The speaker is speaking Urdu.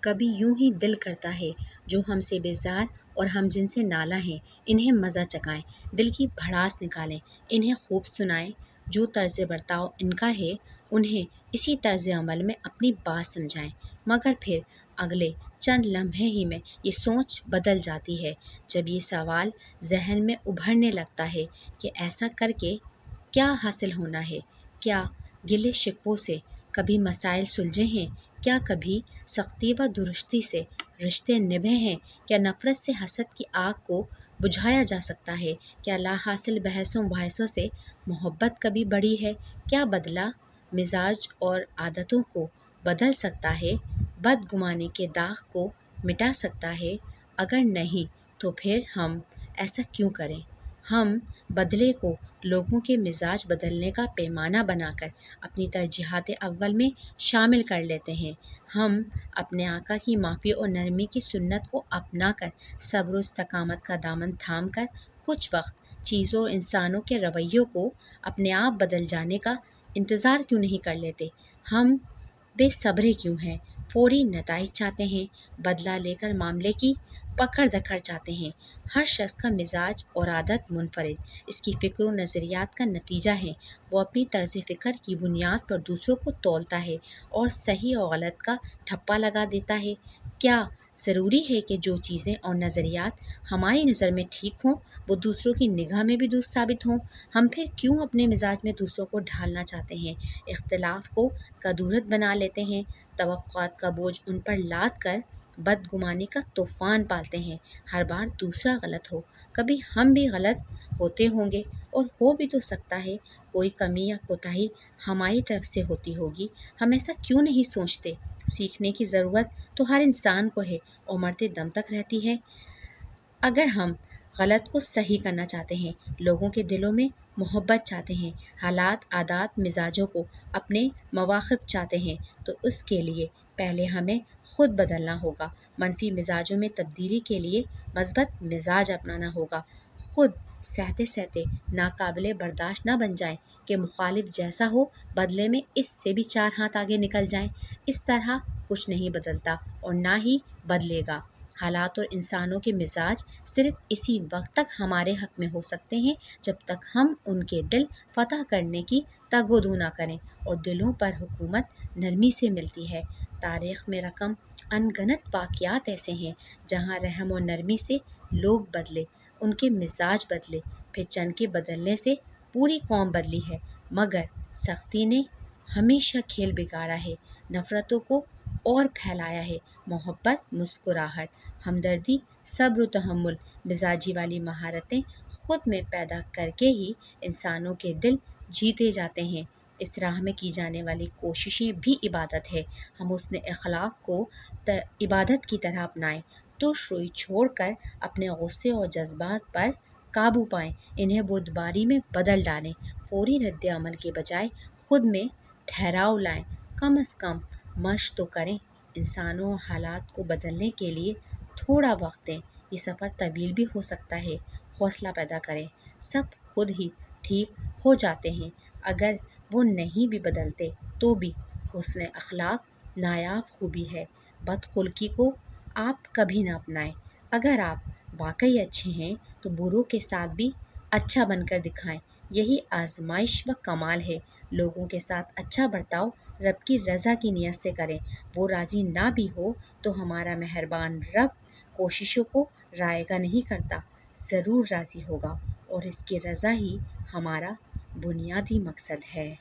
کبھی یوں ہی دل کرتا ہے جو ہم سے بیزار اور ہم جن سے نالا ہیں انہیں مزہ چکائیں، دل کی بھڑاس نکالیں، انہیں خوب سنائیں، جو طرز برتاؤ ان کا ہے انہیں اسی طرز عمل میں اپنی بات سمجھائیں۔ مگر پھر اگلے چند لمحے ہی میں یہ سوچ بدل جاتی ہے جب یہ سوال ذہن میں ابھرنے لگتا ہے کہ ایسا کر کے کیا حاصل ہونا ہے؟ کیا گلے شکووں سے کبھی مسائل سلجھے ہیں؟ کیا کبھی سختی و درستی سے رشتے نبھے ہیں؟ کیا نفرت سے حسد کی آگ کو بجھایا جا سکتا ہے؟ کیا لا حاصل بحثوں مباحثوں سے محبت کبھی بڑھی ہے؟ کیا بدلہ مزاج اور عادتوں کو بدل سکتا ہے؟ بدگمانی کے داغ کو مٹا سکتا ہے؟ اگر نہیں تو پھر ہم ایسا کیوں کریں؟ ہم بدلے کو لوگوں کے مزاج بدلنے کا پیمانہ بنا کر اپنی ترجیحات اول میں شامل کر لیتے ہیں۔ ہم اپنے آقا کی معافی اور نرمی کی سنت کو اپنا کر صبر و استقامت کا دامن تھام کر کچھ وقت چیزوں اور انسانوں کے رویوں کو اپنے آپ بدل جانے کا انتظار کیوں نہیں کر لیتے؟ ہم بے صبرے کیوں ہیں؟ فوری نتائج چاہتے ہیں، بدلہ لے کر معاملے کی پکڑ دکڑ چاہتے ہیں۔ ہر شخص کا مزاج اور عادت منفرد، اس کی فکر و نظریات کا نتیجہ ہے۔ وہ اپنی طرز فکر کی بنیاد پر دوسروں کو تولتا ہے اور صحیح اور غلط کا ٹھپا لگا دیتا ہے۔ کیا ضروری ہے کہ جو چیزیں اور نظریات ہماری نظر میں ٹھیک ہوں وہ دوسروں کی نگاہ میں بھی درست ثابت ہوں؟ ہم پھر کیوں اپنے مزاج میں دوسروں کو ڈھالنا چاہتے ہیں، اختلاف کو کدورت بنا لیتے ہیں، توقعات کا بوجھ ان پر لاد کر بدگمانی کا طوفان پالتے ہیں؟ ہر بار دوسرا غلط ہو، کبھی ہم بھی غلط ہوتے ہوں گے، اور ہو بھی تو سکتا ہے کوئی کمی یا کوتاہی ہماری طرف سے ہوتی ہوگی۔ ہم ایسا کیوں نہیں سوچتے؟ سیکھنے کی ضرورت تو ہر انسان کو ہے اور مرتے دم تک رہتی ہے۔ اگر ہم غلط کو صحیح کرنا چاہتے ہیں، لوگوں کے دلوں میں محبت چاہتے ہیں، حالات عادات مزاجوں کو اپنے مواقف چاہتے ہیں، تو اس کے لیے پہلے ہمیں خود بدلنا ہوگا۔ منفی مزاجوں میں تبدیلی کے لیے مثبت مزاج اپنانا ہوگا۔ خود سہتے سہتے ناقابل برداشت نہ بن جائیں کہ مخالف جیسا ہو بدلے میں اس سے بھی چار ہاتھ آگے نکل جائیں۔ اس طرح کچھ نہیں بدلتا اور نہ ہی بدلے گا۔ حالات اور انسانوں کے مزاج صرف اسی وقت تک ہمارے حق میں ہو سکتے ہیں جب تک ہم ان کے دل فتح کرنے کی تگ و دو نہ کریں، اور دلوں پر حکومت نرمی سے ملتی ہے۔ تاریخ میں رقم ان گنت واقعات ایسے ہیں جہاں رحم و نرمی سے لوگ بدلے، ان کے مزاج بدلے، پھر چند کے بدلنے سے پوری قوم بدلی ہے۔ مگر سختی نے ہمیشہ کھیل بگاڑا ہے، نفرتوں کو اور پھیلایا ہے۔ محبت، مسکراہٹ، ہمدردی، صبر و تحمل، مزاجی والی مہارتیں خود میں پیدا کر کے ہی انسانوں کے دل جیتے جاتے ہیں۔ اس راہ میں کی جانے والی کوششیں بھی عبادت ہے۔ ہم حسن اخلاق کو عبادت کی طرح اپنائیں، ترش روئی چھوڑ کر اپنے غصے اور جذبات پر قابو پائیں، انہیں بردباری میں بدل ڈالیں، فوری رد عمل کے بجائے خود میں ٹھہراؤ لائیں، کم از کم مشق تو کریں۔ انسانوں اور حالات کو بدلنے کے لیے تھوڑا وقت دیں، یہ سفر طویل بھی ہو سکتا ہے۔ حوصلہ پیدا کریں، سب خود ہی ٹھیک ہو جاتے ہیں۔ اگر وہ نہیں بھی بدلتے تو بھی حسن اخلاق نایاب خوبی ہے۔ بدخلقی کو آپ کبھی نہ اپنائیں۔ اگر آپ واقعی اچھے ہیں تو بروں کے ساتھ بھی اچھا بن کر دکھائیں، یہی آزمائش و کمال ہے۔ لوگوں کے ساتھ اچھا برتاؤ رب کی رضا کی نیت سے کریں۔ وہ راضی نہ بھی ہو تو ہمارا مہربان رب کوششوں کو رائیگاں نہیں کرتا، ضرور راضی ہوگا، اور اس کی رضا ہی ہمارا بنیادی مقصد ہے۔